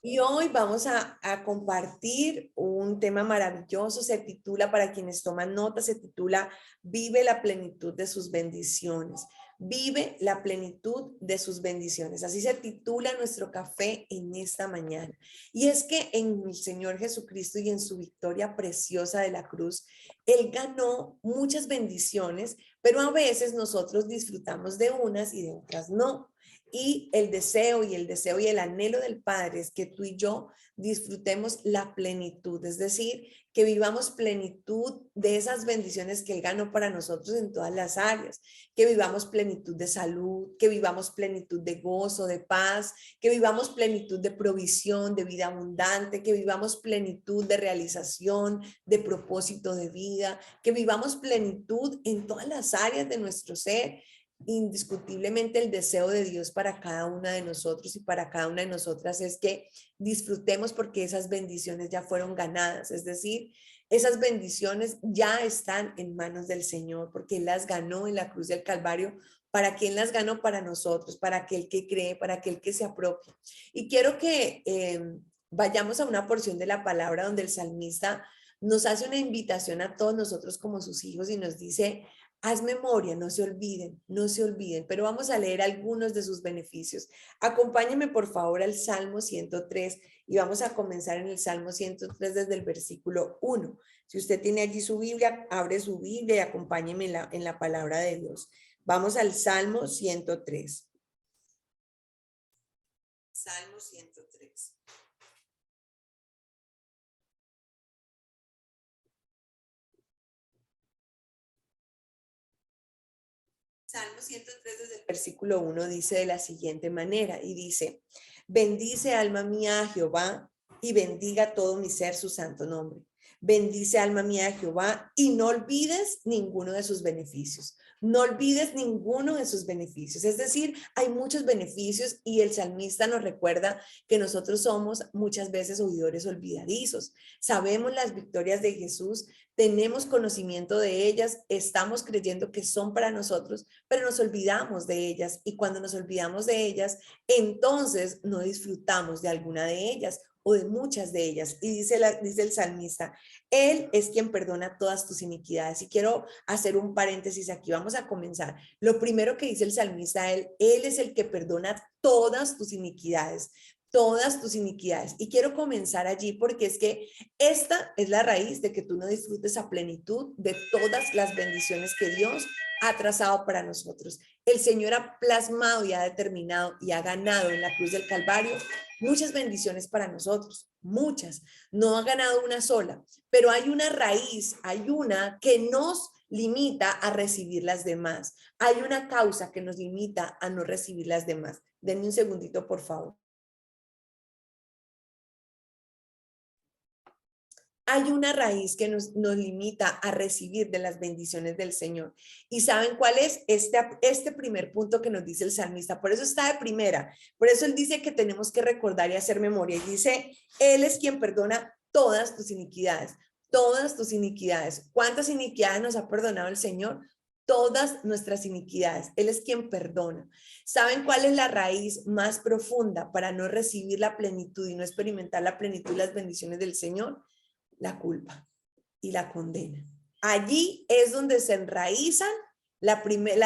Y hoy vamos a compartir un tema maravilloso, se titula, para quienes toman nota, se titula Vive la plenitud de sus bendiciones. Vive la plenitud de sus bendiciones. Así se titula nuestro café en esta mañana. Y es que en el Señor Jesucristo y en su victoria preciosa de la cruz, Él ganó muchas bendiciones, pero a veces nosotros disfrutamos de unas y de otras no. Y el anhelo del Padre es que tú y yo disfrutemos la plenitud, es decir, que vivamos plenitud de esas bendiciones que Él ganó para nosotros en todas las áreas, que vivamos plenitud de salud, que vivamos plenitud de gozo, de paz, que vivamos plenitud de provisión, de vida abundante, que vivamos plenitud de realización, de propósito de vida, que vivamos plenitud en todas las áreas de nuestro ser. Indiscutiblemente el deseo de Dios para cada una de nosotros y para cada una de nosotras es que disfrutemos porque esas bendiciones ya fueron ganadas, es decir, esas bendiciones ya están en manos del Señor porque Él las ganó en la cruz del Calvario. ¿Para quién las ganó? Para nosotros, para aquel que cree, para aquel que se apropia. Y quiero que vayamos a una porción de la palabra donde el salmista nos hace una invitación a todos nosotros como sus hijos y nos dice: haz memoria, no se olviden, no se olviden, pero vamos a leer algunos de sus beneficios. Acompáñenme por favor al Salmo 103 y vamos a comenzar en el Salmo 103 desde el versículo 1. Si usted tiene allí su Biblia, abre su Biblia y acompáñenme en la palabra de Dios. Vamos al Salmo 103. Salmo 103. Salmo 103 desde el versículo 1 dice de la siguiente manera y dice: bendice alma mía a Jehová y bendiga todo mi ser su santo nombre. Bendice alma mía a Jehová y no olvides ninguno de sus beneficios. No olvides ninguno de sus beneficios. Es decir, hay muchos beneficios y el salmista nos recuerda que nosotros somos muchas veces oidores olvidadizos. Sabemos las victorias de Jesús, tenemos conocimiento de ellas, estamos creyendo que son para nosotros, pero nos olvidamos de ellas y cuando nos olvidamos de ellas, entonces no disfrutamos de alguna de ellas o de muchas de ellas. Y dice el salmista: Él es quien perdona todas tus iniquidades. Y quiero hacer un paréntesis aquí, vamos a comenzar. Lo primero que dice el salmista: Él es el que perdona todas tus iniquidades. Todas tus iniquidades. Y quiero comenzar allí porque es que esta es la raíz de que tú no disfrutes a plenitud de todas las bendiciones que Dios ha trazado para nosotros. El Señor ha plasmado y ha determinado y ha ganado en la cruz del Calvario muchas bendiciones para nosotros, muchas. No ha ganado una sola, pero hay una raíz, hay una que nos limita a recibir las demás. Hay una causa que nos limita a no recibir las demás. Denme un segundito, por favor. Hay una raíz que nos limita a recibir de las bendiciones del Señor. ¿Y saben cuál es? Este primer punto que nos dice el salmista. Por eso está de primera. Por eso él dice que tenemos que recordar y hacer memoria. Y dice: Él es quien perdona todas tus iniquidades. Todas tus iniquidades. ¿Cuántas iniquidades nos ha perdonado el Señor? Todas nuestras iniquidades. Él es quien perdona. ¿Saben cuál es la raíz más profunda para no recibir la plenitud y no experimentar la plenitud y las bendiciones del Señor? La culpa y la condena. Allí es donde se enraizan la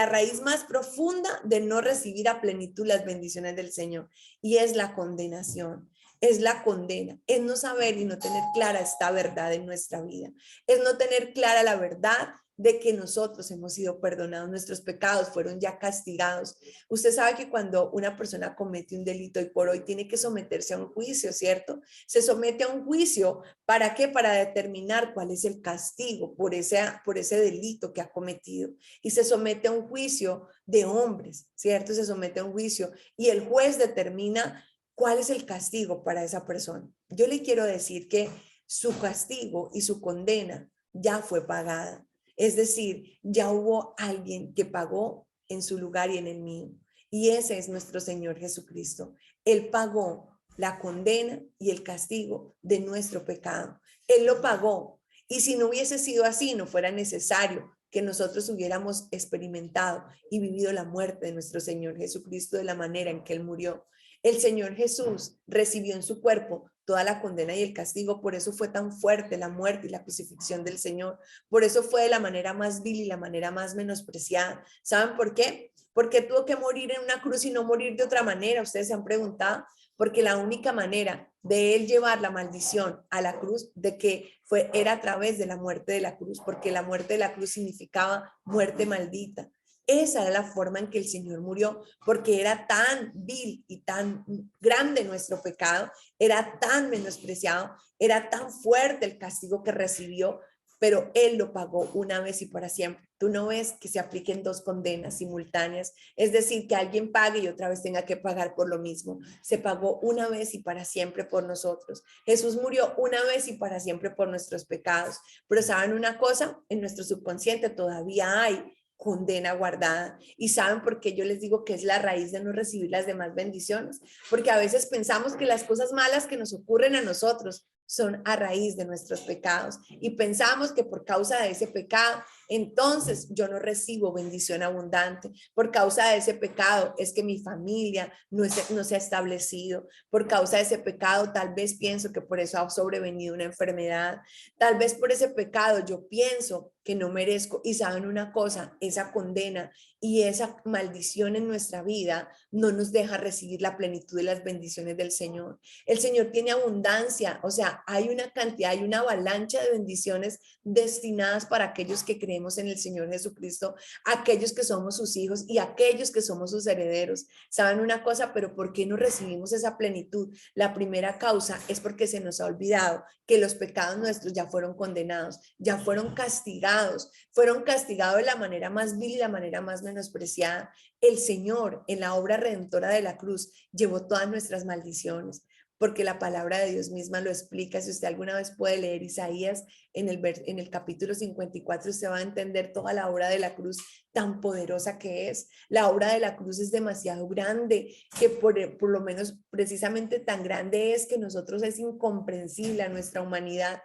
raíz más profunda de no recibir a plenitud las bendiciones del Señor, y es la condenación. Es la condena, es no saber y no tener clara esta verdad en nuestra vida, es no tener clara la verdad de que nosotros hemos sido perdonados, nuestros pecados fueron ya castigados. Usted sabe que cuando una persona comete un delito y por hoy tiene que someterse a un juicio, ¿cierto? Se somete a un juicio. ¿Para qué? Para determinar cuál es el castigo por ese delito que ha cometido. Y se somete a un juicio de hombres, ¿cierto? Se somete a un juicio y el juez determina cuál es el castigo para esa persona. Yo le quiero decir que su castigo y su condena ya fue pagada. Es decir, ya hubo alguien que pagó en su lugar y en el mío. Y ese es nuestro Señor Jesucristo. Él pagó la condena y el castigo de nuestro pecado. Él lo pagó. Y si no hubiese sido así, no fuera necesario que nosotros hubiéramos experimentado y vivido la muerte de nuestro Señor Jesucristo de la manera en que Él murió. El Señor Jesús recibió en su cuerpo toda la condena y el castigo, por eso fue tan fuerte la muerte y la crucifixión del Señor, por eso fue de la manera más vil y la manera más menospreciada. ¿Saben por qué? Porque tuvo que morir en una cruz y no morir de otra manera. Ustedes se han preguntado, porque la única manera de él llevar la maldición a la cruz, de que era a través de la muerte de la cruz, porque la muerte de la cruz significaba muerte maldita. Esa era la forma en que el Señor murió, porque era tan vil y tan grande nuestro pecado, era tan menospreciado, era tan fuerte el castigo que recibió, pero Él lo pagó una vez y para siempre. Tú no ves que se apliquen dos condenas simultáneas, es decir, que alguien pague y otra vez tenga que pagar por lo mismo. Se pagó una vez y para siempre por nosotros. Jesús murió una vez y para siempre por nuestros pecados. Pero ¿saben una cosa? En nuestro subconsciente todavía hay condena guardada. ¿Y saben por qué yo les digo que es la raíz de no recibir las demás bendiciones? Porque a veces pensamos que las cosas malas que nos ocurren a nosotros son a raíz de nuestros pecados y pensamos que por causa de ese pecado, entonces yo no recibo bendición abundante. Por causa de ese pecado es que mi familia no se ha establecido. Por causa de ese pecado tal vez pienso que por eso ha sobrevenido una enfermedad. Tal vez por ese pecado yo pienso que no merezco. Y saben una cosa, esa condena y esa maldición en nuestra vida no nos deja recibir la plenitud de las bendiciones del Señor. El Señor tiene abundancia, o sea, hay una cantidad, hay una avalancha de bendiciones destinadas para aquellos que creemos en el Señor Jesucristo, aquellos que somos sus hijos y aquellos que somos sus herederos. ¿Saben una cosa? Pero ¿por qué no recibimos esa plenitud? La primera causa es porque se nos ha olvidado que los pecados nuestros ya fueron condenados, ya fueron castigados de la manera más vil y la manera más menospreciada. El Señor, en la obra redentora de la cruz, llevó todas nuestras maldiciones, porque la palabra de Dios misma lo explica. Si usted alguna vez puede leer Isaías en el capítulo 54, usted va a entender toda la obra de la cruz tan poderosa que es. La obra de la cruz es demasiado grande, que por lo menos precisamente tan grande es que nosotros es incomprensible a nuestra humanidad.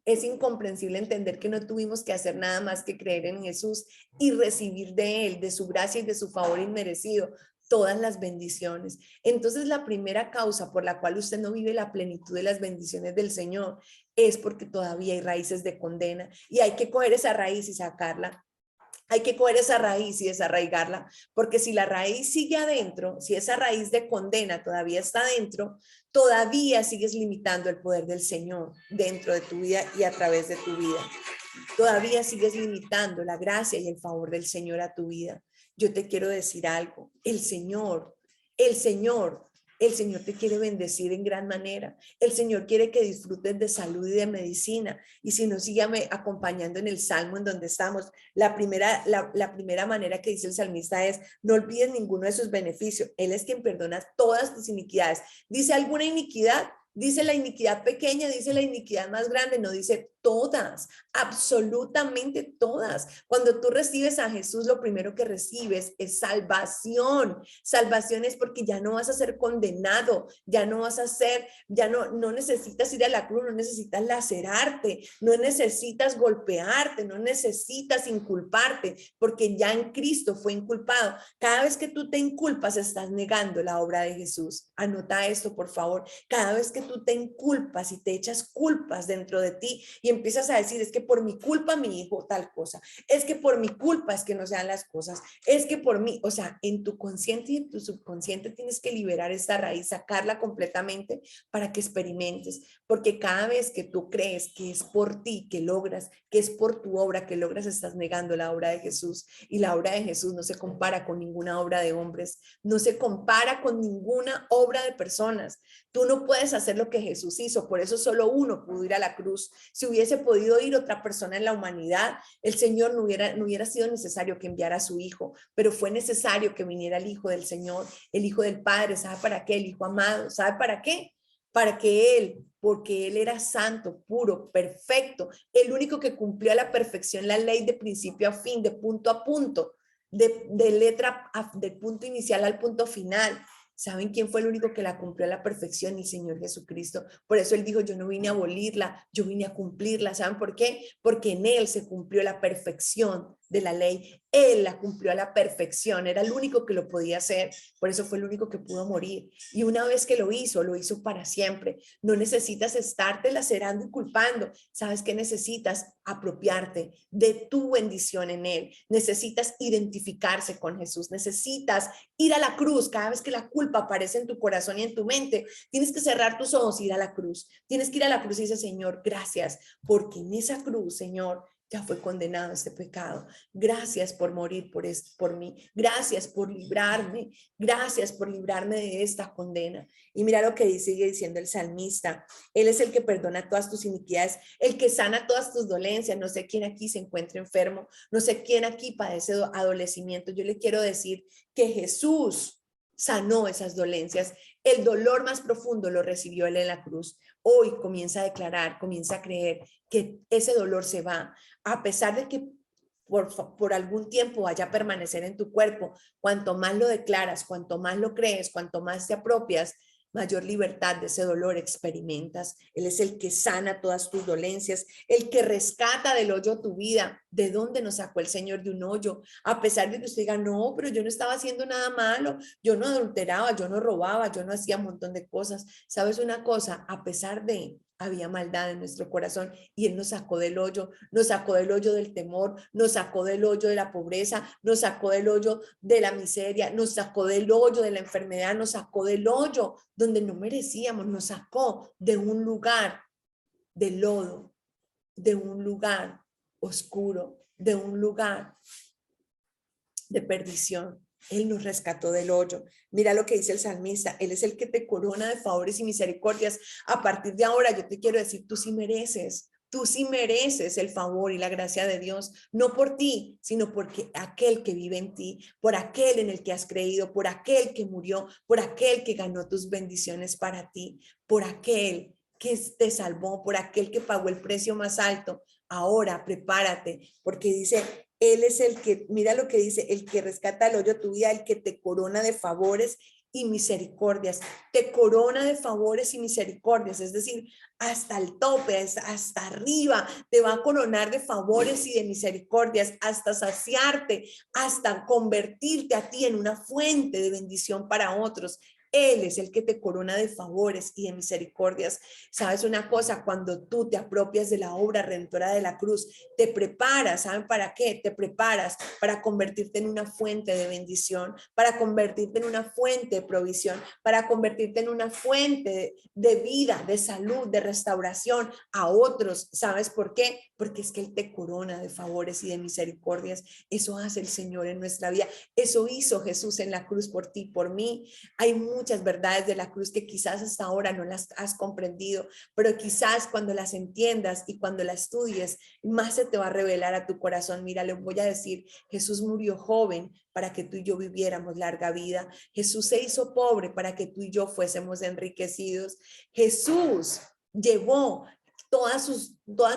Es incomprensible entender que no tuvimos que hacer nada más que creer en Jesús y recibir de Él, de su gracia y de su favor inmerecido, todas las bendiciones. Entonces, la primera causa por la cual usted no vive la plenitud de las bendiciones del Señor es porque todavía hay raíces de condena y hay que coger esa raíz y sacarla. Hay que coger esa raíz y desarraigarla, porque si la raíz sigue adentro, si esa raíz de condena todavía está adentro, todavía sigues limitando el poder del Señor dentro de tu vida y a través de tu vida. Todavía sigues limitando la gracia y el favor del Señor a tu vida. Yo te quiero decir algo, el Señor, el Señor te quiere bendecir en gran manera. El Señor quiere que disfrutes de salud y de medicina. Y si no, sígame acompañando en el Salmo en donde estamos. La primera manera que dice el salmista es, no olvides ninguno de sus beneficios. Él es quien perdona todas tus iniquidades. ¿Dice alguna iniquidad? Dice la iniquidad pequeña, dice la iniquidad más grande, no dice todas, absolutamente todas. Cuando tú recibes a Jesús, lo primero que recibes es salvación. Salvación es porque ya no vas a ser condenado, ya no vas a ser, no necesitas ir a la cruz, no necesitas lacerarte, no necesitas golpearte, no necesitas inculparte, porque ya en Cristo fue inculpado. Cada vez que tú te inculpas, estás negando la obra de Jesús. Anota esto, por favor. Cada vez que tú te inculpas y te echas culpas dentro de ti y empiezas a decir, es que por mi culpa mi hijo tal cosa, es que por mi culpa es que no sean las cosas, es que por mí, o sea, en tu consciente y en tu subconsciente tienes que liberar esta raíz, sacarla completamente para que experimentes, porque cada vez que tú crees que es por ti que logras, que es por tu obra que logras, estás negando la obra de Jesús, y la obra de Jesús no se compara con ninguna obra de hombres, no se compara con ninguna obra de personas. Tú no puedes hacer lo que Jesús hizo, por eso solo uno pudo ir a la cruz. Si hubiese podido ir otra persona en la humanidad, el Señor no hubiera sido necesario que enviara a su hijo, pero fue necesario que viniera el Hijo del Señor, el Hijo del Padre. ¿Sabe para qué? El Hijo amado. ¿Sabe para qué? Para que Él, porque Él era santo, puro, perfecto, el único que cumplió a la perfección la ley de principio a fin, de punto a punto, del punto inicial al punto final. ¿Saben quién fue el único que la cumplió a la perfección? El Señor Jesucristo. Por eso Él dijo, yo no vine a abolirla, yo vine a cumplirla. ¿Saben por qué? Porque en Él se cumplió la perfección de la ley. Él la cumplió a la perfección, era el único que lo podía hacer, por eso fue el único que pudo morir. Y una vez que lo hizo para siempre. No necesitas estarte lacerando y culpando. ¿Sabes qué necesitas? Apropiarte de tu bendición en Él. Necesitas identificarse con Jesús. Necesitas ir a la cruz. Cada vez que la culpa aparece en tu corazón y en tu mente, tienes que cerrar tus ojos y ir a la cruz. Tienes que ir a la cruz y decir, Señor, gracias, porque en esa cruz, Señor, ya fue condenado este pecado. Gracias por morir por mí. Gracias por librarme. Gracias por librarme de esta condena. Y mira lo que sigue diciendo el salmista. Él es el que perdona todas tus iniquidades, el que sana todas tus dolencias. No sé quién aquí se encuentra enfermo. No sé quién aquí padece adolecimiento. Yo le quiero decir que Jesús sanó esas dolencias. El dolor más profundo lo recibió Él en la cruz. Hoy comienza a declarar, comienza a creer que ese dolor se va, a pesar de que por algún tiempo vaya a permanecer en tu cuerpo. Cuanto más lo declaras, cuanto más lo crees, cuanto más te apropias, mayor libertad de ese dolor experimentas. Él es el que sana todas tus dolencias, el que rescata del hoyo tu vida. ¿De dónde nos sacó el Señor de un hoyo? A pesar de que usted diga, no, pero yo no estaba haciendo nada malo, yo no adulteraba, yo no robaba, yo no hacía un montón de cosas. ¿Sabes una cosa? A pesar de, había maldad en nuestro corazón y Él nos sacó del hoyo del temor, nos sacó del hoyo de la pobreza, nos sacó del hoyo de la miseria, nos sacó del hoyo de la enfermedad, nos sacó del hoyo donde no merecíamos, nos sacó de un lugar de lodo, de un lugar oscuro, de un lugar de perdición. Él nos rescató del hoyo. Mira lo que dice el salmista. Él es el que te corona de favores y misericordias. A partir de ahora yo te quiero decir, tú sí mereces. Tú sí mereces el favor y la gracia de Dios, no por ti, sino porque aquel que vive en ti, por aquel en el que has creído, por aquel que murió, por aquel que ganó tus bendiciones para ti, por aquel que te salvó, por aquel que pagó el precio más alto. Ahora prepárate, porque dice, Él es el que, mira lo que dice, el que rescata el hoyo de tu vida, el que te corona de favores y misericordias, te corona de favores y misericordias, es decir, hasta el tope, hasta arriba, te va a coronar de favores y de misericordias, hasta saciarte, hasta convertirte a ti en una fuente de bendición para otros. Él es el que te corona de favores y de misericordias. ¿Sabes una cosa? Cuando tú te apropias de la obra redentora de la cruz, te preparas, ¿saben para qué? Te preparas para convertirte en una fuente de bendición, para convertirte en una fuente de provisión, para convertirte en una fuente de vida, de salud, de restauración a otros. ¿Sabes por qué? Porque es que Él te corona de favores y de misericordias. Eso hace el Señor en nuestra vida. Eso hizo Jesús en la cruz por ti, por mí. Hay muchas verdades de la cruz que quizás hasta ahora no las has comprendido, pero quizás cuando las entiendas y cuando las estudies, más se te va a revelar a tu corazón. Mira, le voy a decir, Jesús murió joven para que tú y yo viviéramos larga vida. Jesús se hizo pobre para que tú y yo fuésemos enriquecidos. Jesús llevó todas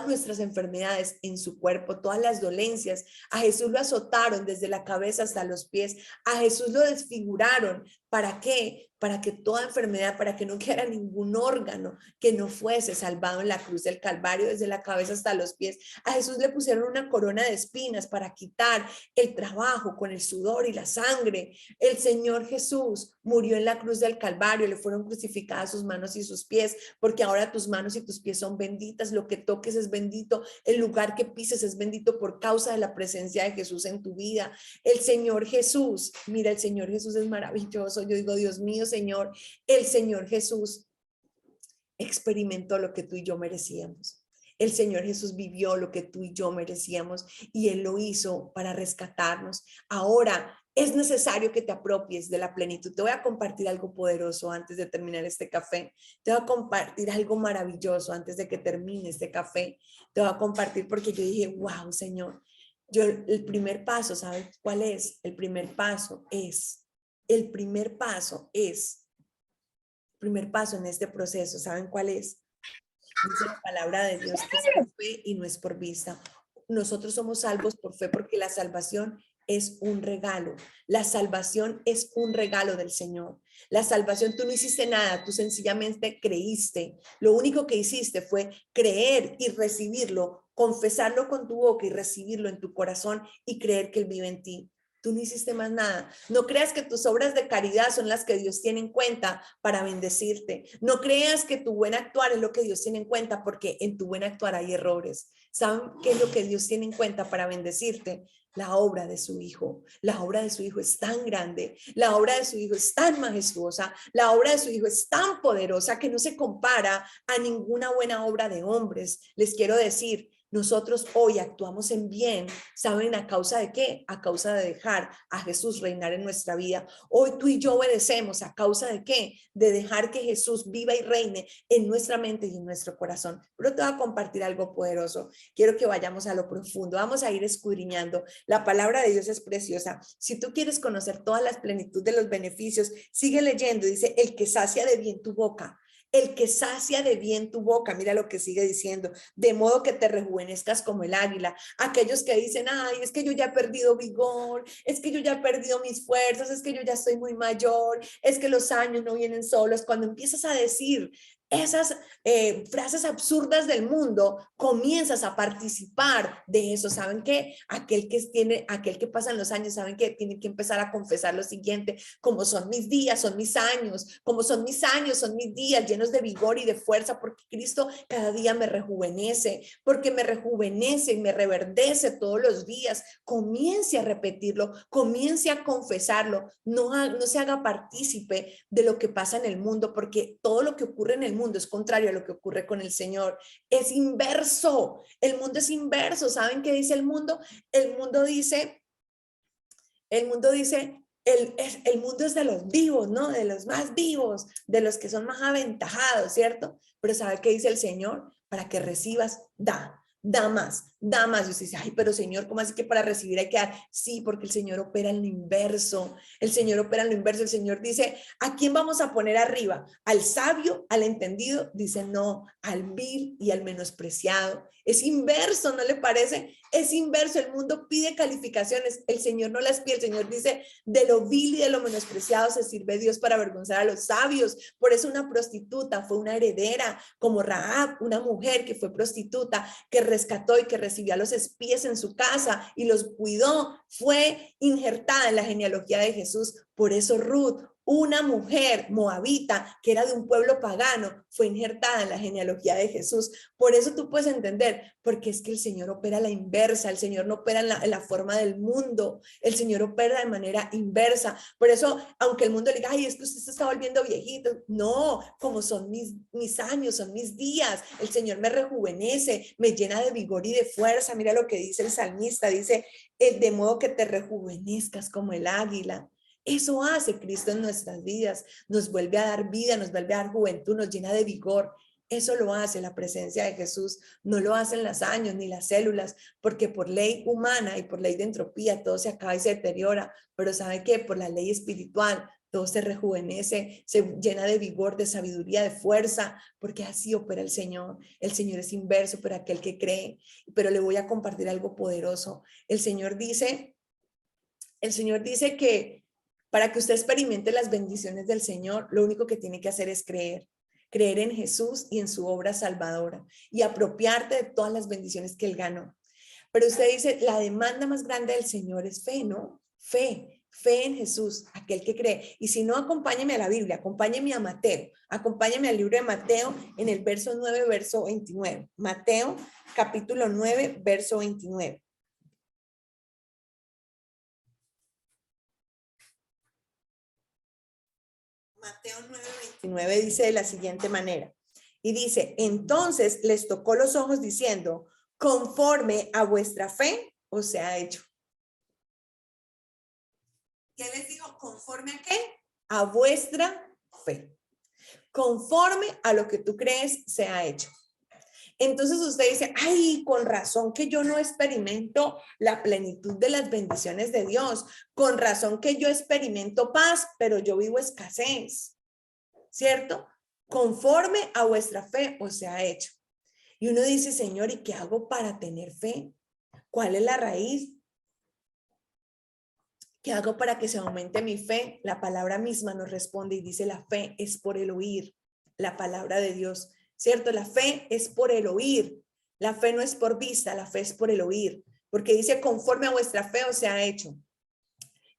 nuestras enfermedades en su cuerpo, todas las dolencias. A Jesús lo azotaron desde la cabeza hasta los pies. A Jesús lo desfiguraron. ¿Para qué? Para que toda enfermedad, para que no quedara ningún órgano que no fuese salvado en la cruz del Calvario, desde la cabeza hasta los pies. A Jesús le pusieron una corona de espinas para quitar el trabajo con el sudor y la sangre. El Señor Jesús murió en la cruz del Calvario, le fueron crucificadas sus manos y sus pies, porque ahora tus manos y tus pies son benditas, lo que toques es bendito, el lugar que pises es bendito por causa de la presencia de Jesús en tu vida. El Señor Jesús, mira, el Señor Jesús es maravilloso. Yo digo, Dios mío, Señor, el Señor Jesús experimentó lo que tú y yo merecíamos. El Señor Jesús vivió lo que tú y yo merecíamos y Él lo hizo para rescatarnos. Ahora es necesario que te apropies de la plenitud. Te voy a compartir algo poderoso antes de terminar este café. Te voy a compartir algo maravilloso antes de que termine este café. Te voy a compartir porque yo dije, wow, Señor, el primer paso, ¿sabes cuál es? El primer paso es primer paso en este proceso, ¿saben cuál es? Dice la palabra de Dios que es por fe y no es por vista. Nosotros somos salvos por fe porque la salvación es un regalo. La salvación es un regalo del Señor. La salvación, tú no hiciste nada, tú sencillamente creíste. Lo único que hiciste fue creer y recibirlo, confesarlo con tu boca y recibirlo en tu corazón y creer que Él vive en ti. Tú no hiciste más nada. No creas que tus obras de caridad son las que Dios tiene en cuenta para bendecirte. No creas que tu buen actuar es lo que Dios tiene en cuenta, porque en tu buen actuar hay errores. ¿Saben qué es lo que Dios tiene en cuenta para bendecirte? La obra de su Hijo. La obra de su Hijo es tan grande, la obra de su Hijo es tan majestuosa, la obra de su Hijo es tan poderosa que no se compara a ninguna buena obra de hombres. Les quiero decir, nosotros hoy actuamos en bien, ¿saben a causa de qué? A causa de dejar a Jesús reinar en nuestra vida. Hoy tú y yo obedecemos, ¿a causa de qué? De dejar que Jesús viva y reine en nuestra mente y en nuestro corazón. Pero te voy a compartir algo poderoso. Quiero que vayamos a lo profundo, vamos a ir escudriñando. La palabra de Dios es preciosa. Si tú quieres conocer toda la plenitud de los beneficios, sigue leyendo. Dice, el que sacia de bien tu boca. El que sacia de bien tu boca, mira lo que sigue diciendo, de modo que te rejuvenezcas como el águila. Aquellos que dicen, ay, es que yo ya he perdido vigor, es que yo ya he perdido mis fuerzas, es que yo ya estoy muy mayor, es que los años no vienen solos. Cuando empiezas a decir esas frases absurdas del mundo, comienzas a participar de eso. ¿Saben qué? Aquel que pasan los años, ¿saben qué? Tiene que empezar a confesar lo siguiente, como son mis días, son mis años, como son mis años, son mis días llenos de vigor y de fuerza, porque Cristo cada día me rejuvenece, porque me rejuvenece y me reverdece todos los días. Comience a repetirlo, comience a confesarlo, no se haga partícipe de lo que pasa en el mundo, porque todo lo que ocurre en el mundo es contrario a lo que ocurre con el Señor. Es inverso, el mundo es inverso. ¿Saben qué dice el mundo? El mundo dice, el mundo es de los vivos, ¿no? De los más vivos, de los que son más aventajados, ¿cierto? Pero ¿sabe qué dice el Señor? Para que recibas, da más, da más. Y usted dice, ay, pero Señor, ¿cómo así que para recibir hay que dar? Sí, porque el Señor opera en lo inverso. El Señor opera en lo inverso. El Señor dice, ¿a quién vamos a poner arriba? ¿Al sabio, al entendido? Dice, no, al vil y al menospreciado. Es inverso, ¿no le parece? Es inverso. El mundo pide calificaciones. El Señor no las pide. El Señor dice, de lo vil y de lo menospreciado se sirve Dios para avergonzar a los sabios. Por eso una prostituta fue una heredera, como Rahab, una mujer que fue prostituta, que rescató y que recibió a los espías en su casa y los cuidó, fue injertada en la genealogía de Jesús. Por eso Ruth, una mujer moabita que era de un pueblo pagano, fue injertada en la genealogía de Jesús. Por eso tú puedes entender, porque es que el Señor opera a la inversa, el Señor no opera en la forma del mundo, el Señor opera de manera inversa. Por eso, aunque el mundo le diga, ay, es que usted se está volviendo viejito, no, como son mis años, son mis días, el Señor me rejuvenece, me llena de vigor y de fuerza. Mira lo que dice el salmista, dice, de modo que te rejuvenezcas como el águila. Eso hace Cristo en nuestras vidas, nos vuelve a dar vida, nos vuelve a dar juventud, nos llena de vigor. Eso lo hace la presencia de Jesús, no lo hacen los años ni las células, porque por ley humana y por ley de entropía todo se acaba y se deteriora, pero ¿sabe qué? Por la ley espiritual todo se rejuvenece, se llena de vigor, de sabiduría, de fuerza, porque así opera el Señor. El Señor es inverso para aquel que cree, pero le voy a compartir algo poderoso. El Señor dice que para que usted experimente las bendiciones del Señor, lo único que tiene que hacer es creer en Jesús y en su obra salvadora y apropiarte de todas las bendiciones que Él ganó. Pero usted dice, la demanda más grande del Señor es fe, ¿no? Fe en Jesús, aquel que cree. Y si no, acompáñeme a la Biblia, acompáñeme a Mateo, acompáñeme al libro de Mateo en el verso 9, verso 29. Mateo, capítulo 9, verso 29. Mateo 9:29 dice de la siguiente manera, y dice, entonces les tocó los ojos diciendo, conforme a vuestra fe os ha hecho. ¿Qué les dijo? ¿Conforme a qué? A vuestra fe. Conforme a lo que tú crees se ha hecho. Entonces usted dice, ay, con razón que yo no experimento la plenitud de las bendiciones de Dios, con razón que yo experimento paz, pero yo vivo escasez. ¿Cierto? Conforme a vuestra fe os ha hecho. Y uno dice, Señor, ¿y qué hago para tener fe? ¿Cuál es la raíz? ¿Qué hago para que se aumente mi fe? La palabra misma nos responde y dice, la fe es por el oír la palabra de Dios, ¿cierto? La fe es por el oír. La fe no es por vista, la fe es por el oír, porque dice, conforme a vuestra fe os sea hecho.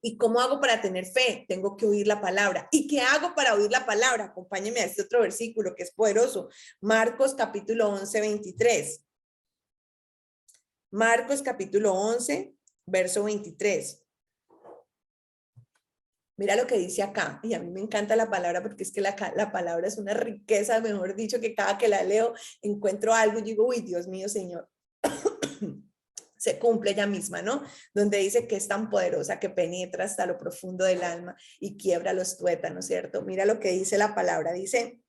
¿Y cómo hago para tener fe? Tengo que oír la palabra. ¿Y qué hago para oír la palabra? Acompáñeme a este otro versículo que es poderoso. Marcos capítulo 11, 23. Marcos capítulo 11, verso 23. Mira lo que dice acá, y a mí me encanta la palabra porque es que la palabra es una riqueza, mejor dicho, que cada que la leo encuentro algo y digo, uy, Dios mío, Señor. Se cumple ella misma, ¿no? Donde dice que es tan poderosa que penetra hasta lo profundo del alma y quiebra los tuétanos, ¿cierto? Mira lo que dice la palabra, dice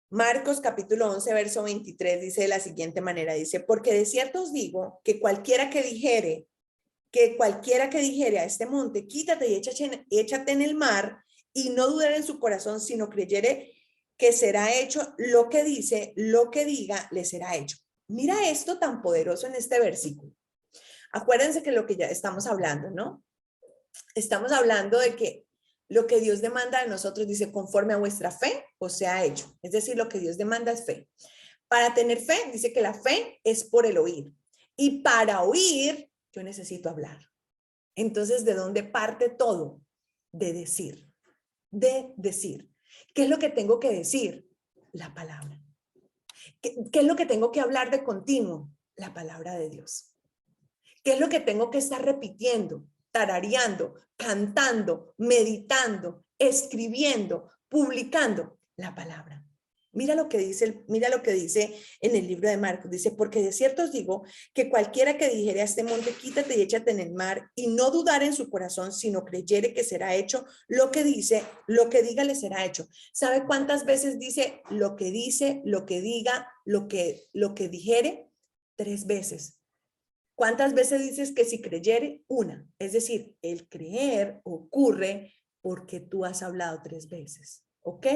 Marcos capítulo 11, verso 23, dice de la siguiente manera, dice, porque de cierto os digo que cualquiera que dijere a este monte, quítate y échate en el mar, y no dudar en su corazón, sino creyere que será hecho lo que dice, lo que diga, le será hecho. Mira esto tan poderoso en este versículo. Acuérdense que lo que ya estamos hablando, ¿no? Estamos hablando de que lo que Dios demanda de nosotros dice conforme a vuestra fe os sea hecho. Es decir, lo que Dios demanda es fe. Para tener fe, dice que la fe es por el oír. Y para oír, yo necesito hablar. Entonces, ¿de dónde parte todo? De decir. De decir. ¿Qué es lo que tengo que decir? La palabra. ¿Qué es lo que tengo que hablar de continuo? La palabra de Dios. ¿Qué es lo que tengo que estar repitiendo, tarareando, cantando, meditando, escribiendo, publicando? La palabra. Mira lo que dice en el libro de Marcos. Dice, porque de cierto os digo que cualquiera que dijere a este monte, quítate y échate en el mar, y no dudar en su corazón, sino creyere que será hecho lo que dice, lo que diga le será hecho. ¿Sabe cuántas veces dice, lo que diga, lo que dijere? 3 veces. ¿Cuántas veces dices que si creyere? 1. Es decir, el creer ocurre porque tú has hablado 3 veces. ¿Ok?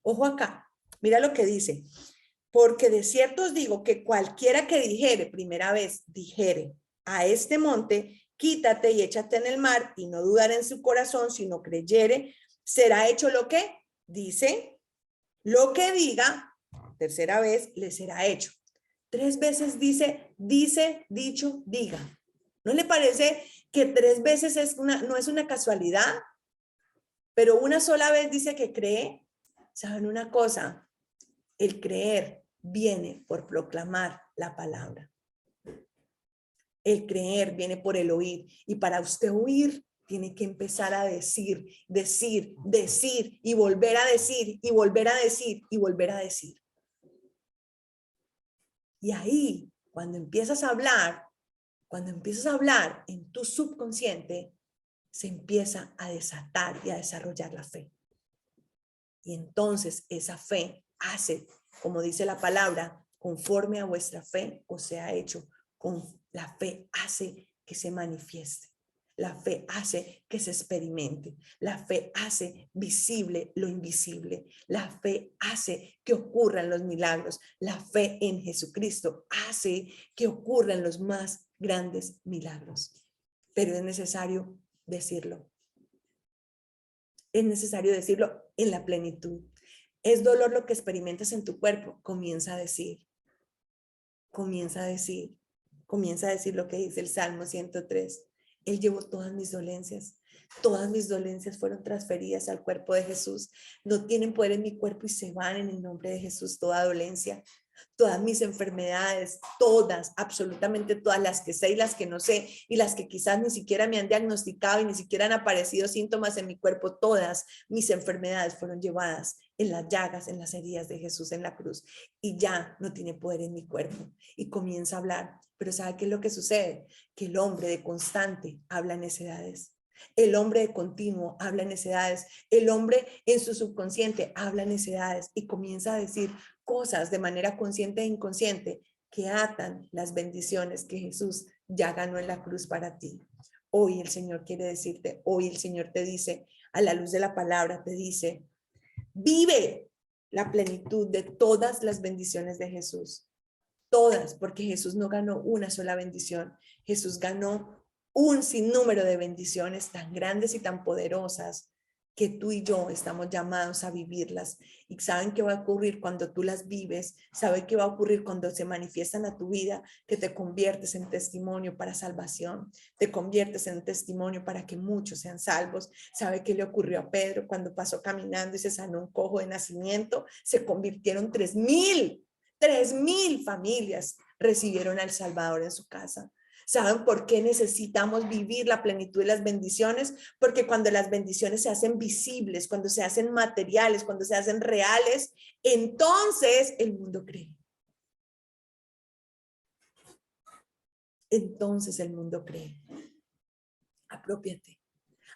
Ojo acá. Mira lo que dice. Porque de cierto os digo que cualquiera que dijere, primera vez, dijere a este monte, quítate y échate en el mar, y no dudar en su corazón, sino creyere, será hecho lo que dice, lo que diga, tercera vez, le será hecho. 3 veces dice, dicho, diga. ¿No le parece que 3 veces no es una casualidad? Pero una sola vez dice que cree. ¿Saben una cosa? El creer viene por proclamar la palabra. El creer viene por el oír. Y para usted oír, tiene que empezar a decir y volver a decir y volver a decir y volver a decir. Y ahí, cuando empiezas a hablar en tu subconsciente, se empieza a desatar y a desarrollar la fe. Y entonces esa fe hace, como dice la palabra, conforme a vuestra fe os sea hecho. La fe hace que se manifieste. La fe hace que se experimente. La fe hace visible lo invisible. La fe hace que ocurran los milagros. La fe en Jesucristo hace que ocurran los más grandes milagros. Pero es necesario decirlo. Es necesario decirlo en la plenitud. Es dolor lo que experimentas en tu cuerpo. Comienza a decir. Comienza a decir. Comienza a decir lo que dice el Salmo 103. Él llevó todas mis dolencias. Todas mis dolencias fueron transferidas al cuerpo de Jesús. No tienen poder en mi cuerpo y se van en el nombre de Jesús toda dolencia. Todas mis enfermedades, todas, absolutamente todas, las que sé y las que no sé, y las que quizás ni siquiera me han diagnosticado y ni siquiera han aparecido síntomas en mi cuerpo, todas mis enfermedades fueron llevadas en las llagas, en las heridas de Jesús en la cruz, y ya no tiene poder en mi cuerpo. Y comienza a hablar, pero ¿sabe qué es lo que sucede? Que el hombre de constante habla necedades. El hombre de continuo habla necedades. El hombre en su subconsciente habla necedades y comienza a decir cosas de manera consciente e inconsciente que atan las bendiciones que Jesús ya ganó en la cruz para ti. Hoy el Señor quiere decirte, hoy el Señor te dice, a la luz de la palabra te dice, vive la plenitud de todas las bendiciones de Jesús. Todas, porque Jesús no ganó una sola bendición. Jesús ganó un sinnúmero de bendiciones tan grandes y tan poderosas que tú y yo estamos llamados a vivirlas. Y saben qué va a ocurrir cuando tú las vives, saben qué va a ocurrir cuando se manifiestan a tu vida, que te conviertes en testimonio para salvación, te conviertes en testimonio para que muchos sean salvos. ¿Sabe qué le ocurrió a Pedro cuando pasó caminando y se sanó un cojo de nacimiento? Se convirtieron 3,000 familias recibieron al Salvador en su casa. ¿Saben por qué necesitamos vivir la plenitud de las bendiciones? Porque cuando las bendiciones se hacen visibles, cuando se hacen materiales, cuando se hacen reales, entonces el mundo cree. Entonces el mundo cree.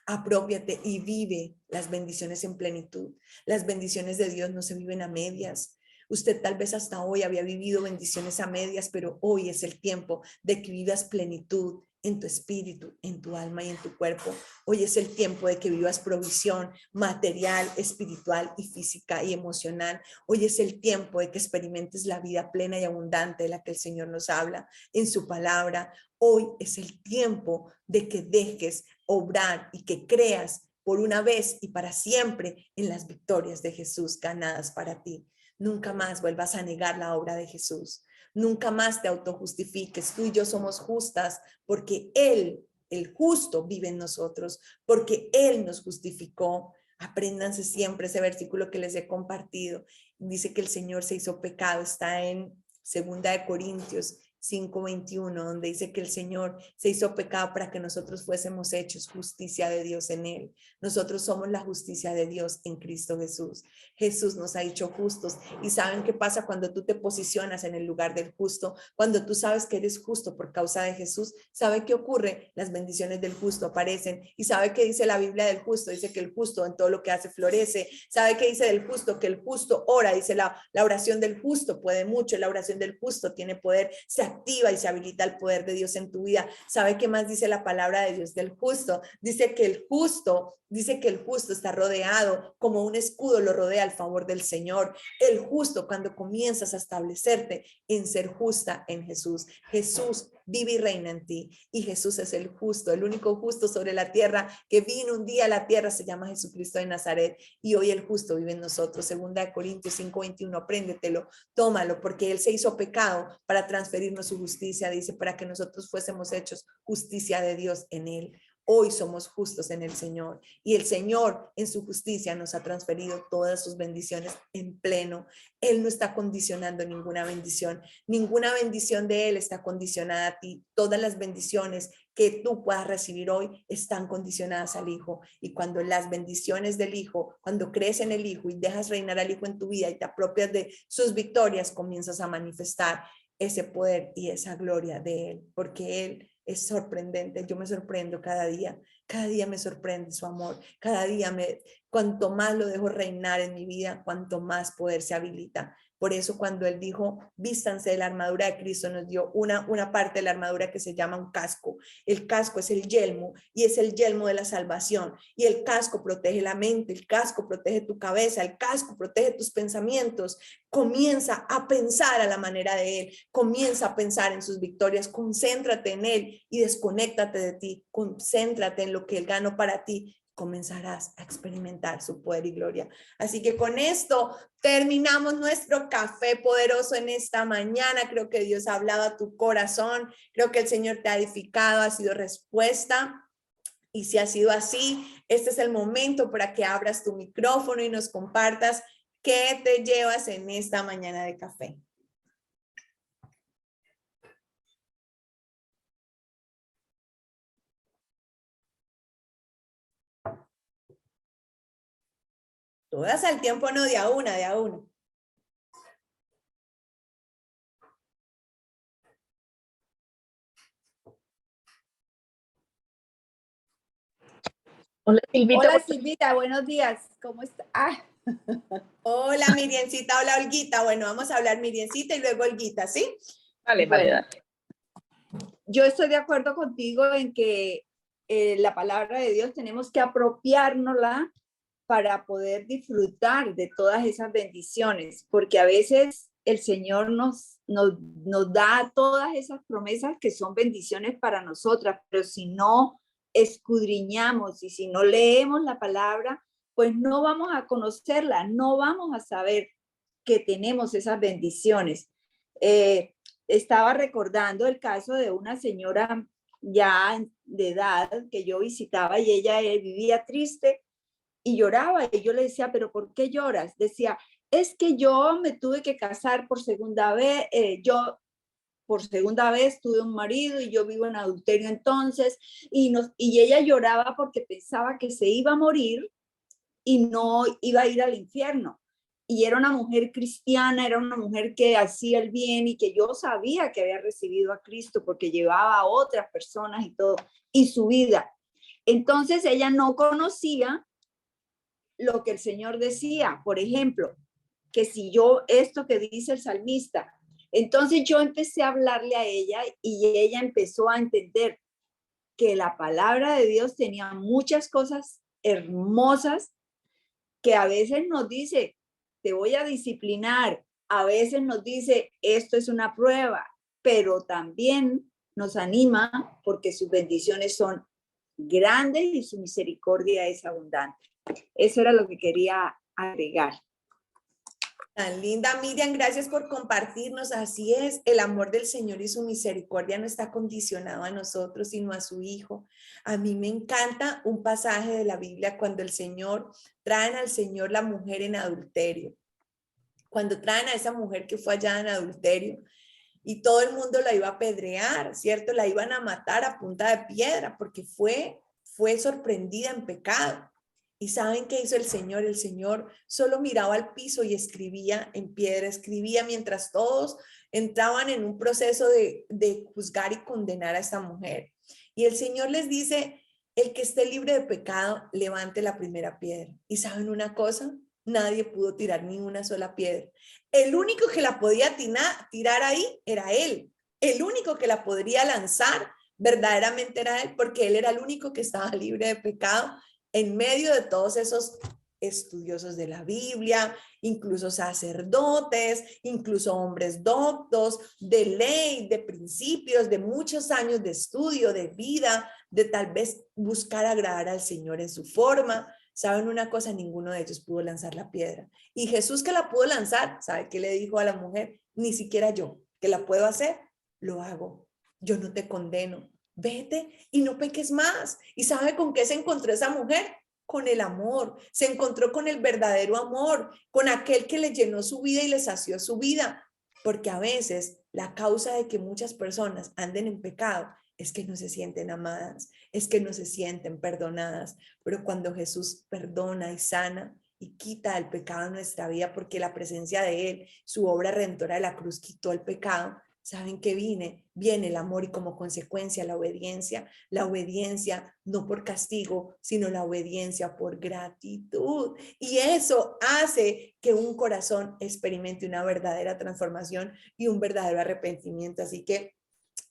Apropiate y vive las bendiciones en plenitud. Las bendiciones de Dios no se viven a medias. Usted tal vez hasta hoy había vivido bendiciones a medias, pero hoy es el tiempo de que vivas plenitud en tu espíritu, en tu alma y en tu cuerpo. Hoy es el tiempo de que vivas provisión material, espiritual y física y emocional. Hoy es el tiempo de que experimentes la vida plena y abundante de la que el Señor nos habla en su palabra. Hoy es el tiempo de que dejes obrar y que creas por una vez y para siempre en las victorias de Jesús ganadas para ti. Nunca más vuelvas a negar la obra de Jesús. Nunca más te autojustifiques. Tú y yo somos justas porque Él, el justo, vive en nosotros, porque Él nos justificó. Apréndanse siempre ese versículo que les he compartido. Dice que el Señor se hizo pecado. Está en 2 Corintios 5:21, donde dice que el Señor se hizo pecado para que nosotros fuésemos hechos justicia de Dios en Él. Nosotros somos la justicia de Dios en Cristo Jesús. Jesús nos ha hecho justos. ¿Y saben qué pasa cuando tú te posicionas en el lugar del justo? Cuando tú sabes que eres justo por causa de Jesús, ¿sabe qué ocurre? Las bendiciones del justo aparecen. ¿Y sabe qué dice la Biblia del justo? Dice que el justo en todo lo que hace florece. ¿Sabe qué dice del justo? Que el justo ora. Dice la oración del justo puede mucho. La oración del justo tiene poder. Se activa y se habilita el poder de Dios en tu vida. ¿Sabe qué más dice la palabra de Dios del justo? Dice que el justo está rodeado como un escudo, lo rodea al favor del Señor. El justo, cuando comienzas a establecerte en ser justa en Jesús. Jesús vive y reina en ti y Jesús es el justo, el único justo sobre la tierra que vino un día a la tierra, se llama Jesucristo de Nazaret y hoy el justo vive en nosotros. 2 Corintios 5:21, apréndetelo, tómalo, porque Él se hizo pecado para transferirnos su justicia, dice, para que nosotros fuésemos hechos justicia de Dios en Él. Hoy somos justos en el Señor y el Señor en su justicia nos ha transferido todas sus bendiciones en pleno. Él no está condicionando ninguna bendición de Él está condicionada a ti. Todas las bendiciones que tú puedas recibir hoy están condicionadas al Hijo. Y cuando las bendiciones del Hijo, cuando crees en el Hijo y dejas reinar al Hijo en tu vida y te apropias de sus victorias, comienzas a manifestar ese poder y esa gloria de Él, porque Él es sorprendente. Yo me sorprendo cada día me sorprende su amor, cuanto más lo dejo reinar en mi vida, cuanto más poder se habilita. Por eso cuando Él dijo, vístanse de la armadura de Cristo, nos dio una parte de la armadura que se llama un casco. El casco es el yelmo y es el yelmo de la salvación. Y el casco protege la mente, el casco protege tu cabeza, el casco protege tus pensamientos. Comienza a pensar a la manera de Él, comienza a pensar en sus victorias, concéntrate en Él y desconéctate de ti, concéntrate en lo que Él ganó para ti, comenzarás a experimentar su poder y gloria. Así que con esto terminamos nuestro café poderoso en esta mañana. Creo que Dios ha hablado a tu corazón, creo que el Señor te ha edificado, ha sido respuesta. Y si ha sido así, este es el momento para que abras tu micrófono y nos compartas qué te llevas en esta mañana de café. Todas al tiempo, no, de a una, de a una. Hola, Silvita. Hola, Silvita, buenos días. ¿Cómo está? Hola, Miriencita. Hola, Olguita. Bueno, vamos a hablar Miriencita y luego Olguita, ¿sí? Vale, Bueno, dale. Yo estoy de acuerdo contigo en que la palabra de Dios tenemos que apropiárnosla para poder disfrutar de todas esas bendiciones, porque a veces el Señor nos nos da todas esas promesas que son bendiciones para nosotras, pero si no escudriñamos y si no leemos la palabra, pues no vamos a conocerla, no vamos a saber que tenemos esas bendiciones. Estaba recordando el caso de una señora ya de edad que yo visitaba y ella vivía triste y lloraba y yo le decía, pero ¿por qué lloras? Decía, es que yo me tuve que casar por segunda vez, yo por segunda vez tuve un marido y yo vivo en adulterio entonces, y ella lloraba porque pensaba que se iba a morir y no iba a ir al infierno. Y era una mujer cristiana, era una mujer que hacía el bien y que yo sabía que había recibido a Cristo porque llevaba a otras personas y todo, y su vida. Entonces ella no conocía lo que el Señor decía, por ejemplo, que si yo, esto que dice el salmista, entonces yo empecé a hablarle a ella y ella empezó a entender que la palabra de Dios tenía muchas cosas hermosas que a veces nos dice, te voy a disciplinar, a veces nos dice, esto es una prueba, pero también nos anima porque sus bendiciones son grandes y su misericordia es abundante. Eso era lo que quería agregar. Tan linda, Miriam, gracias por compartirnos. Así es, el amor del Señor y su misericordia no está condicionado a nosotros, sino a su Hijo. A mí me encanta un pasaje de la Biblia cuando el Señor, traen al Señor la mujer en adulterio. Cuando traen a esa mujer que fue hallada en adulterio y todo el mundo la iba a apedrear, ¿cierto? La iban a matar a punta de piedra porque fue sorprendida en pecado. ¿Y saben qué hizo el Señor? El Señor solo miraba al piso y escribía en piedra, escribía mientras todos entraban en un proceso de juzgar y condenar a esta mujer. Y el Señor les dice, el que esté libre de pecado, levante la primera piedra. ¿Y saben una cosa? Nadie pudo tirar ni una sola piedra. El único que la podía tirar ahí era él. El único que la podría lanzar verdaderamente era él, porque él era el único que estaba libre de pecado en medio de todos esos estudiosos de la Biblia, incluso sacerdotes, incluso hombres doctos, de ley, de principios, de muchos años de estudio, de vida, de tal vez buscar agradar al Señor en su forma. ¿Saben una cosa? Ninguno de ellos pudo lanzar la piedra. Y Jesús que la pudo lanzar, ¿sabe qué le dijo a la mujer? Ni siquiera yo, que la puedo hacer, lo hago. Yo no te condeno. Vete y no peques más. ¿Y sabe con qué se encontró esa mujer? Con el amor. Se encontró con el verdadero amor, con aquel que le llenó su vida y le sació su vida. Porque a veces la causa de que muchas personas anden en pecado es que no se sienten amadas, es que no se sienten perdonadas. Pero cuando Jesús perdona y sana y quita el pecado de nuestra vida, porque la presencia de Él, su obra redentora de la cruz quitó el pecado, ¿saben qué viene el amor y como consecuencia la obediencia no por castigo, sino la obediencia por gratitud. Y eso hace que un corazón experimente una verdadera transformación y un verdadero arrepentimiento. Así que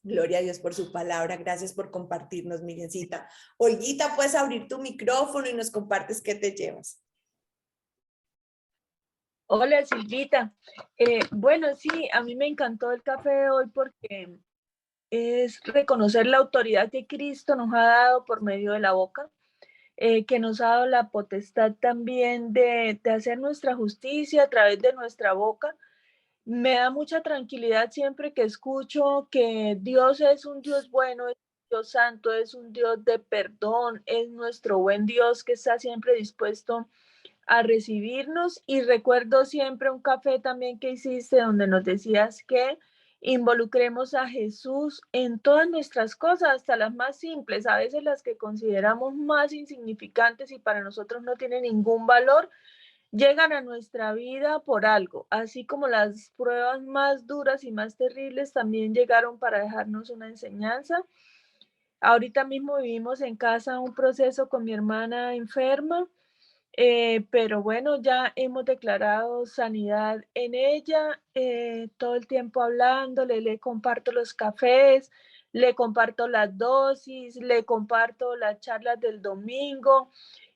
gloria a Dios por su palabra. Gracias por compartirnos, Miriamcita. Olguita, puedes abrir tu micrófono y nos compartes qué te llevas. Hola Silvita. Bueno, sí, a mí me encantó el café de hoy porque es reconocer la autoridad que Cristo nos ha dado por medio de la boca, que nos ha dado la potestad también de hacer nuestra justicia a través de nuestra boca. Me da mucha tranquilidad siempre que escucho que Dios es un Dios bueno, es un Dios santo, es un Dios de perdón, es nuestro buen Dios que está siempre dispuesto a recibirnos. Y recuerdo siempre un café también que hiciste donde nos decías que involucremos a Jesús en todas nuestras cosas, hasta las más simples, a veces las que consideramos más insignificantes y para nosotros no tienen ningún valor, llegan a nuestra vida por algo, así como las pruebas más duras y más terribles también llegaron para dejarnos una enseñanza. Ahorita mismo vivimos en casa un proceso con mi hermana enferma, pero bueno, ya hemos declarado sanidad en ella, todo el tiempo hablándole, le comparto los cafés, le comparto las dosis, le comparto las charlas del domingo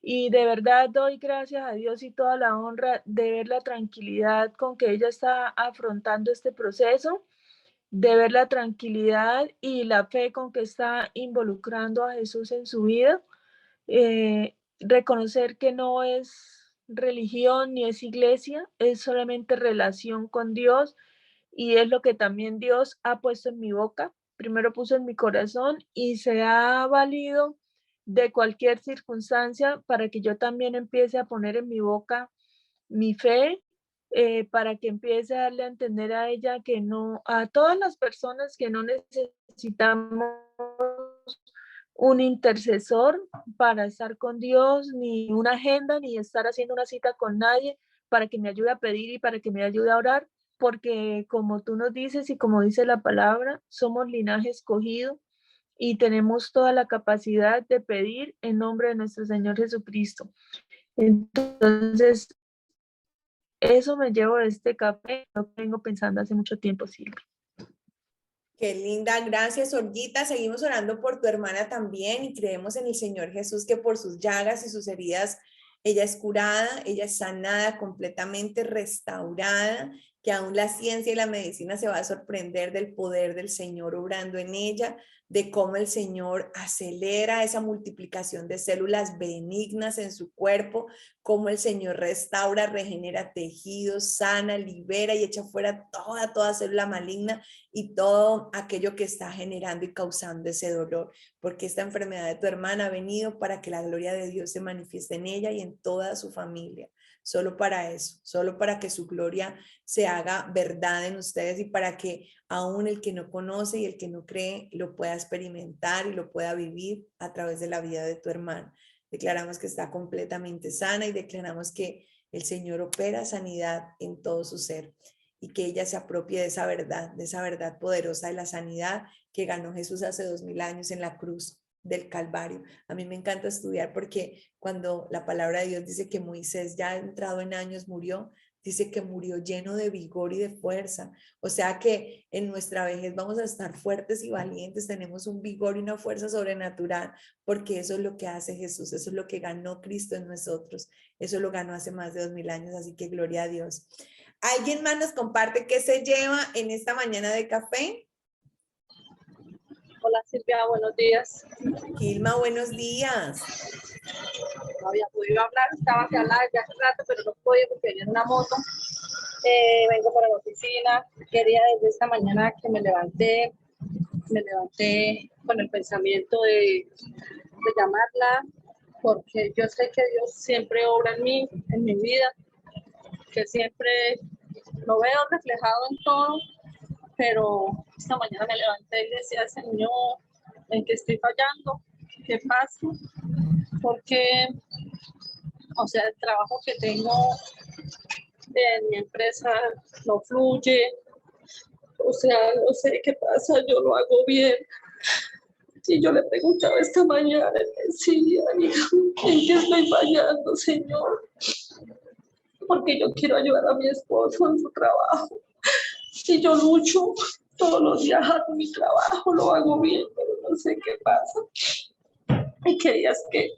Y de verdad doy gracias a Dios y toda la honra de ver la tranquilidad con que ella está afrontando este proceso, de ver la tranquilidad y la fe con que está involucrando a Jesús en su vida. Reconocer que no es religión ni es iglesia, es solamente relación con Dios y es lo que también Dios ha puesto en mi boca. Primero puso en mi corazón y se ha valido de cualquier circunstancia para que yo también empiece a poner en mi boca mi fe, para que empiece a darle a entender a ella que no, a todas las personas que no necesitamos un intercesor para estar con Dios, ni una agenda, ni estar haciendo una cita con nadie para que me ayude a pedir y para que me ayude a orar, porque como tú nos dices y como dice la palabra, somos linaje escogido y tenemos toda la capacidad de pedir en nombre de nuestro Señor Jesucristo. Entonces, eso me llevo de este café, lo vengo pensando hace mucho tiempo, Silvia. Qué linda, gracias, Olguita. Seguimos orando por tu hermana también y creemos en el Señor Jesús que por sus llagas y sus heridas ella es curada, ella es sanada, completamente restaurada, que aún la ciencia y la medicina se va a sorprender del poder del Señor obrando en ella, de cómo el Señor acelera esa multiplicación de células benignas en su cuerpo, cómo el Señor restaura, regenera tejidos, sana, libera y echa fuera toda célula maligna y todo aquello que está generando y causando ese dolor, porque esta enfermedad de tu hermana ha venido para que la gloria de Dios se manifieste en ella y en toda su familia. Solo para eso, solo para que su gloria se haga verdad en ustedes y para que aún el que no conoce y el que no cree lo pueda experimentar y lo pueda vivir a través de la vida de tu hermana. Declaramos que está completamente sana y declaramos que el Señor opera sanidad en todo su ser y que ella se apropie de esa verdad poderosa de la sanidad que ganó Jesús hace 2000 años en la cruz del Calvario. A mí me encanta estudiar porque cuando la palabra de Dios dice que Moisés ya entrado en años murió, dice que murió lleno de vigor y de fuerza. O sea que en nuestra vejez vamos a estar fuertes y valientes, tenemos un vigor y una fuerza sobrenatural, porque eso es lo que hace Jesús, eso es lo que ganó Cristo en nosotros, eso lo ganó hace más de 2000 años, así que gloria a Dios. ¿Alguien más nos comparte qué se lleva en esta mañana de café? Hola Silvia, buenos días. Gilma, buenos días. No había podido hablar, estaba hacia hablar ya hace rato, pero no podía porque venía en una moto. Vengo para la oficina. Quería desde esta mañana que me levanté con el pensamiento de llamarla, porque yo sé que Dios siempre obra en mí, en mi vida, que siempre lo veo reflejado en todo, pero esta mañana me levanté y decía, Señor, ¿en qué estoy fallando? ¿Qué pasa? Porque, o sea, el trabajo que tengo en mi empresa no fluye, o sea, no sé qué pasa, yo lo hago bien. Y yo le preguntaba esta mañana, él decía, ¿en qué estoy fallando, Señor? Porque yo quiero ayudar a mi esposo en su trabajo. Y yo lucho todos los días a mi trabajo, lo hago bien, pero no sé qué pasa. Y querías que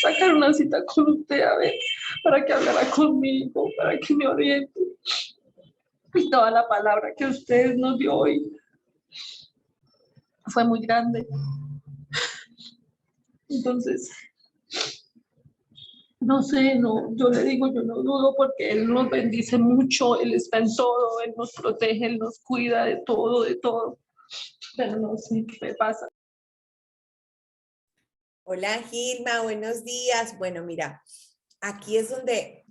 sacar una cita con usted, a ver, para que hablara conmigo, para que me oriente. Y toda la palabra que usted nos dio hoy fue muy grande. Entonces, no sé, no, yo le digo, yo no dudo porque Él nos bendice mucho, Él está en todo, Él nos protege, Él nos cuida de todo, pero no sé qué me pasa. Hola Gilma, buenos días. Bueno, mira, aquí es donde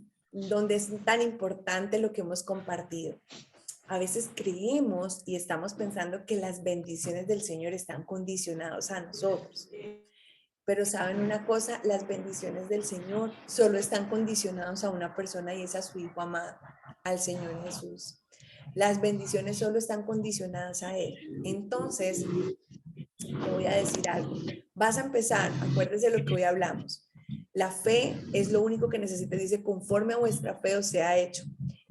es tan importante lo que hemos compartido. A veces creemos y estamos pensando que las bendiciones del Señor están condicionadas a nosotros. Pero saben una cosa, las bendiciones del Señor solo están condicionadas a una persona y es a su Hijo amado, al Señor Jesús. Las bendiciones solo están condicionadas a Él. Entonces, te voy a decir algo. Vas a empezar, acuérdese de lo que hoy hablamos. La fe es lo único que necesitas, dice, conforme a vuestra fe os sea hecho.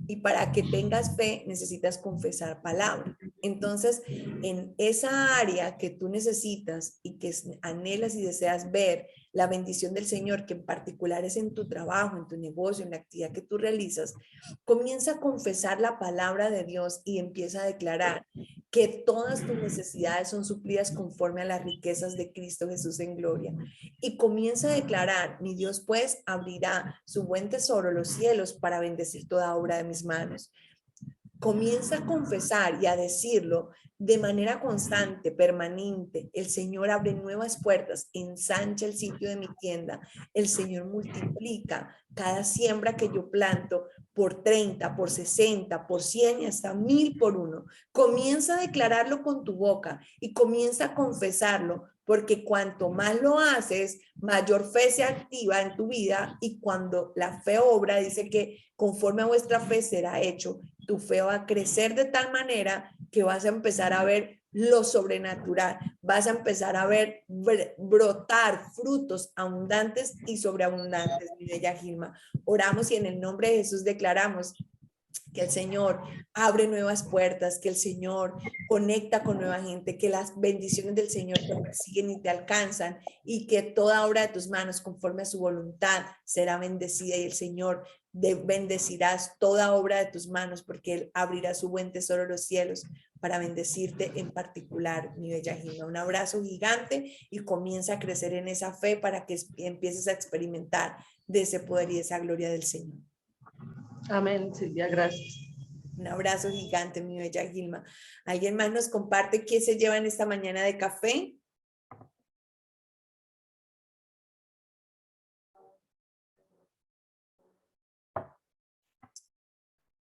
Y para que tengas fe necesitas confesar palabra. Entonces, en esa área que tú necesitas y que anhelas y deseas ver la bendición del Señor, que en particular es en tu trabajo, en tu negocio, en la actividad que tú realizas, comienza a confesar la palabra de Dios y empieza a declarar que todas tus necesidades son suplidas conforme a las riquezas de Cristo Jesús en gloria. Y comienza a declarar, mi Dios pues abrirá su buen tesoro, los cielos, para bendecir toda obra de mis manos. Comienza a confesar y a decirlo de manera constante, permanente. El Señor abre nuevas puertas, ensancha el sitio de mi tienda. El Señor multiplica cada siembra que yo planto por 30, por 60, por 100 y hasta 1000 por uno. Comienza a declararlo con tu boca y comienza a confesarlo, porque cuanto más lo haces, mayor fe se activa en tu vida, y cuando la fe obra, dice que conforme a vuestra fe será hecho. Tu fe va a crecer de tal manera que vas a empezar a ver lo sobrenatural, vas a empezar a ver brotar frutos abundantes y sobreabundantes, mi bella Gilma. Oramos y en el nombre de Jesús declaramos que el Señor abre nuevas puertas, que el Señor conecta con nueva gente, que las bendiciones del Señor te persiguen y te alcanzan, y que toda obra de tus manos conforme a su voluntad será bendecida, y el Señor bendecirás toda obra de tus manos, porque Él abrirá su buen tesoro en los cielos para bendecirte en particular, mi bella Gilma. Un abrazo gigante y comienza a crecer en esa fe para que empieces a experimentar de ese poder y de esa gloria del Señor. Amén, Silvia, gracias. Un abrazo gigante, mi bella Gilma. ¿Alguien más nos comparte qué se lleva en esta mañana de café?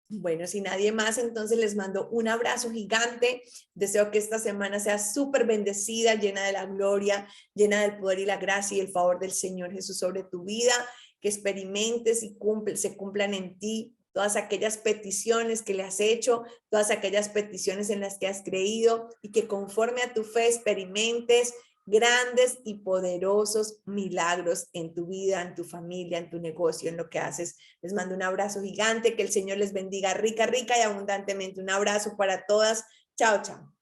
Bueno, si nadie más, entonces les mando un abrazo gigante. Deseo que esta semana sea súper bendecida, llena de la gloria, llena del poder y la gracia y el favor del Señor Jesús sobre tu vida, que experimentes y se cumplan en ti todas aquellas peticiones que le has hecho, todas aquellas peticiones en las que has creído, y que conforme a tu fe experimentes grandes y poderosos milagros en tu vida, en tu familia, en tu negocio, en lo que haces. Les mando un abrazo gigante, que el Señor les bendiga rica, rica y abundantemente. Un abrazo para todas. Chao, chao.